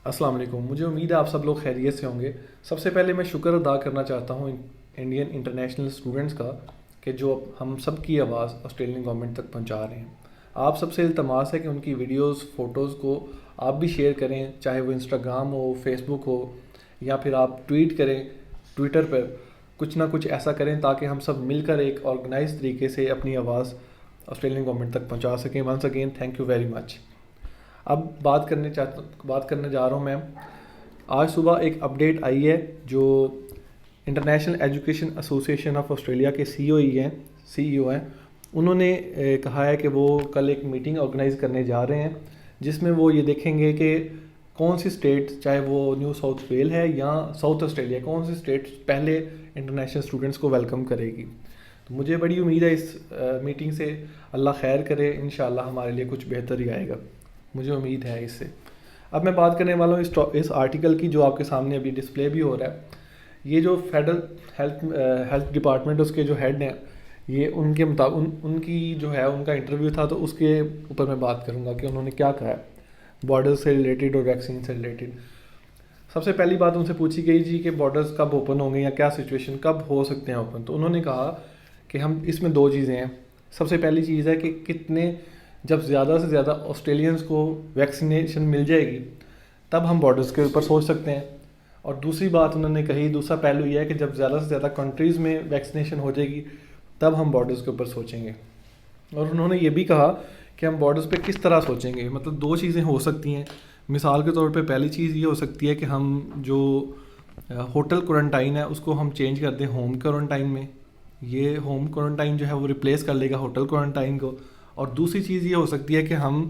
السلام علیکم. مجھے امید ہے آپ سب لوگ خیریت سے ہوں گے. سب سے پہلے میں شکر ادا کرنا چاہتا ہوں انڈین انٹرنیشنل اسٹوڈنٹس کا کہ جو ہم سب کی آواز آسٹریلین گورنمنٹ تک پہنچا رہے ہیں. آپ سب سے التماس ہے کہ ان کی ویڈیوز فوٹوز کو آپ بھی شیئر کریں, چاہے وہ انسٹاگرام ہو, فیس بک ہو, یا پھر آپ ٹویٹ کریں ٹویٹر پر. کچھ نہ کچھ ایسا کریں تاکہ ہم سب مل کر ایک آرگنائز طریقے سے اپنی آواز آسٹریلین گورنمنٹ تک پہنچا سکیں. Once again thank you very much. اب بات کرنے جا رہا ہوں میں. آج صبح ایک اپڈیٹ آئی ہے جو انٹرنیشنل ایجوکیشن ایسوسی ایشن آف آسٹریلیا کے سی ای او ہیں. انہوں نے کہا ہے کہ وہ کل ایک میٹنگ آرگنائز کرنے جا رہے ہیں جس میں وہ یہ دیکھیں گے کہ کون سی اسٹیٹ, چاہے وہ نیو ساؤتھ ویل ہے یا ساؤتھ آسٹریلیا, کون سی اسٹیٹ پہلے انٹرنیشنل اسٹوڈنٹس کو ویلکم کرے گی. تو مجھے بڑی امید ہے اس میٹنگ سے. اللہ خیر کرے, انشاءاللہ ہمارے لیے کچھ بہتر ہی آئے گا, مجھے امید ہے اس سے. اب میں بات کرنے والا ہوں اس آرٹیکل کی جو آپ کے سامنے ابھی ڈسپلے بھی ہو رہا ہے. یہ جو فیڈرل ہیلتھ ڈپارٹمنٹ اس کے جو ہیڈ ہیں, یہ ان کے مطابق ان کی جو ہے ان کا انٹرویو تھا, تو اس کے اوپر میں بات کروں گا کہ انہوں نے کیا کہا ہے بارڈر سے ریلیٹڈ اور ویکسین سے ریلیٹڈ. سب سے پہلی بات ان سے پوچھی گئی جی کہ بارڈرز کب اوپن ہوں گے یا کیا سچویشن کب ہو سکتے ہیں اوپن. تو انہوں نے کہا کہ ہم اس میں دو چیزیں ہیں. سب سے پہلی چیز ہے کہ جب زیادہ سے زیادہ آسٹریلینز کو ویکسینیشن مل جائے گی تب ہم بارڈرز کے اوپر سوچ سکتے ہیں. اور دوسری بات انہوں نے کہی, دوسرا پہلو یہ ہے کہ جب زیادہ سے زیادہ کنٹریز میں ویکسینیشن ہو جائے گی تب ہم بارڈرز کے اوپر سوچیں گے. اور انہوں نے یہ بھی کہا کہ ہم بارڈرز پہ کس طرح سوچیں گے. مطلب دو چیزیں ہو سکتی ہیں. مثال کے طور پہ پہلی چیز یہ ہو سکتی ہے کہ ہم جو ہوٹل کوارنٹائن ہے اس کو ہم چینج کر دیں ہوم کوارنٹائن میں. یہ ہوم کوارنٹائن جو ہے وہ ریپلیس کر لے گا ہوٹل کوارنٹائن کو. اور دوسری چیز یہ ہو سکتی ہے کہ ہم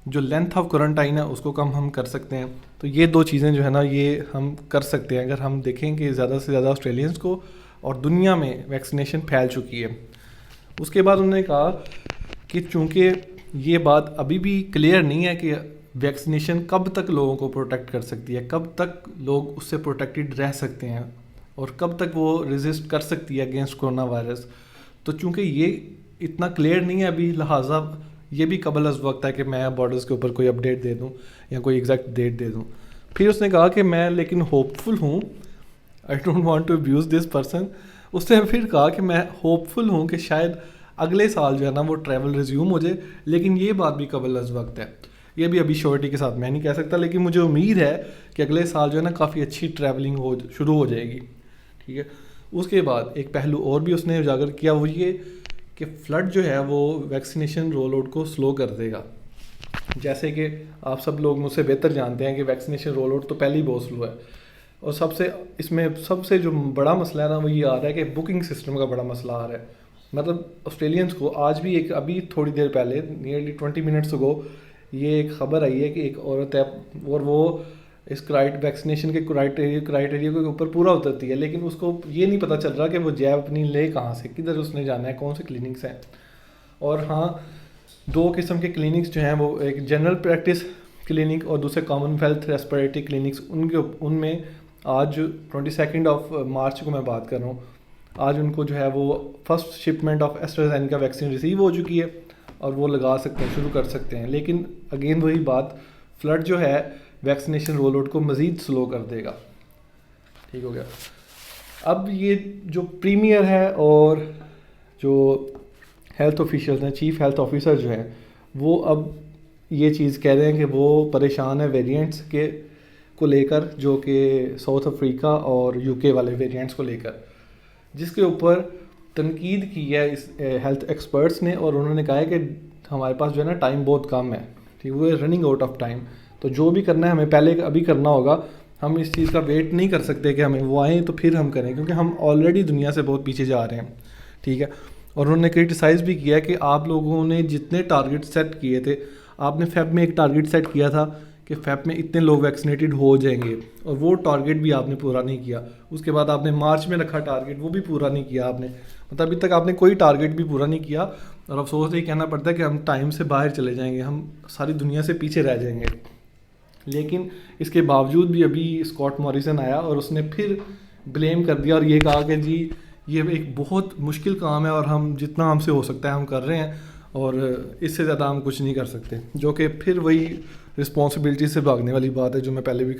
جو لینتھ آف کوارنٹائن ہے اس کو کم ہم کر سکتے ہیں. تو یہ دو چیزیں جو ہے نا یہ ہم کر سکتے ہیں اگر ہم دیکھیں کہ زیادہ سے زیادہ آسٹریلینز کو اور دنیا میں ویکسینیشن پھیل چکی ہے. اس کے بعد انہوں نے کہا کہ چونکہ یہ بات ابھی بھی کلیئر نہیں ہے کہ ویکسینیشن کب تک لوگوں کو پروٹیکٹ کر سکتی ہے, کب تک لوگ اس سے پروٹیکٹڈ رہ سکتے ہیں اور کب تک وہ ریزسٹ کر سکتی ہے اگینسٹ کرونا وائرس. تو چونکہ یہ اتنا کلیئر نہیں ہے ابھی, لہٰذا یہ بھی قبل از وقت ہے کہ میں بارڈرز کے اوپر کوئی اپڈیٹ دے دوں یا کوئی ایگزیکٹ ڈیٹ دے دوں. پھر اس نے کہا کہ میں لیکن ہوپ فل ہوں, I don't want to abuse this person. اس نے پھر کہا کہ میں ہوپ فل ہوں کہ شاید اگلے سال جو ہے نا وہ ٹریول ریزیوم ہو جائے, لیکن یہ بات بھی قبل از وقت ہے. یہ بھی ابھی شیورٹی کے ساتھ میں نہیں کہہ سکتا, لیکن مجھے امید ہے کہ اگلے سال جو ہے نا کافی اچھی ٹریولنگ شروع ہو جائے گی. ٹھیک ہے. اس کے بعد ایک پہلو اور بھی اس نے اجاگر کیا, وہ یہ کہ فلڈ جو ہے وہ ویکسینیشن رول آؤٹ کو سلو کر دے گا. جیسے کہ آپ سب لوگ مجھ سے بہتر جانتے ہیں کہ ویکسینیشن رول آؤٹ تو پہلے ہی بہت سلو ہے, اور اس میں سب سے جو بڑا مسئلہ ہے نا وہ یہ آ رہا ہے کہ بکنگ سسٹم کا بڑا مسئلہ آ رہا ہے. مطلب آسٹریلینس کو آج بھی ابھی تھوڑی دیر پہلے نیئرلی 20 منٹس اگو یہ ایک خبر آئی ہے کہ ایک عورت ہے اور وہ اس ویکسینیشن کے کرائٹیریا کے اوپر پورا اترتی ہے, لیکن اس کو یہ نہیں پتہ چل رہا کہ وہ جیب اپنی لے کہاں سے, کدھر اس نے جانا ہے, کون سے کلینکس ہیں. اور ہاں, دو قسم کے کلینکس جو ہیں وہ ایک جنرل پریکٹس کلینک اور دوسرے کامن ویلتھ ریسپریٹری کلینکس, ان میں آج 22 مارچ کو میں بات کر رہا ہوں, آج ان کو جو ہے وہ first shipment of AstraZeneca vaccine receive ہو چکی ہے اور وہ لگا سکتے ہیں, شروع کر سکتے ہیں. لیکن اگین وہی بات, فلڈ جو ہے ویکسینیشن رول آؤٹ کو مزید سلو کر دے گا. ٹھیک ہو گیا. اب یہ جو پریمیئر ہے اور جو ہیلتھ آفیشلز ہیں, چیف ہیلتھ آفیسر جو ہیں, وہ اب یہ چیز کہہ رہے ہیں کہ وہ پریشان ہے ویریئنٹس کو لے کر, جو کہ ساؤتھ افریقہ اور یو کے والے ویریئنٹس کو لے کر, جس کے اوپر تنقید کی ہے اس ہیلتھ ایکسپرٹس نے. اور انہوں نے کہا ہے کہ ہمارے پاس جو ہے نا ٹائم بہت کم ہے, ٹھیک, وہ رننگ آؤٹ آف ٹائم. تو جو بھی کرنا ہے ہمیں پہلے ابھی کرنا ہوگا, ہم اس چیز کا ویٹ نہیں کر سکتے کہ ہمیں وہ آئیں تو پھر ہم کریں, کیونکہ ہم آلریڈی دنیا سے بہت پیچھے جا رہے ہیں. ٹھیک ہے. اور انہوں نے کرٹیسائز بھی کیا کہ آپ لوگوں نے جتنے ٹارگیٹ سیٹ کیے تھے, آپ نے فیب میں ایک ٹارگیٹ سیٹ کیا تھا کہ فیب میں اتنے لوگ ویکسینیٹڈ ہو جائیں گے, اور وہ ٹارگیٹ بھی آپ نے پورا نہیں کیا. اس کے بعد آپ نے مارچ میں رکھا ٹارگیٹ, وہ بھی پورا نہیں کیا آپ نے. مطلب ابھی تک آپ نے کوئی ٹارگیٹ بھی پورا نہیں کیا, اور افسوس یہ کہنا پڑتا ہے کہ ہم ٹائم سے باہر چلے جائیں گے, ہم ساری دنیا سے پیچھے رہ جائیں گے. لیکن اس کے باوجود بھی ابھی اسکاٹ موریسن آیا اور اس نے پھر بلیم کر دیا اور یہ کہا کہ جی یہ ایک بہت مشکل کام ہے اور ہم جتنا ہم سے ہو سکتا ہے ہم کر رہے ہیں. اور اس سے زیادہ ہم کچھ نہیں کر سکتے، جو کہ پھر وہی رسپانسبلٹی سے بھاگنے والی بات ہے جو میں پہلے بھی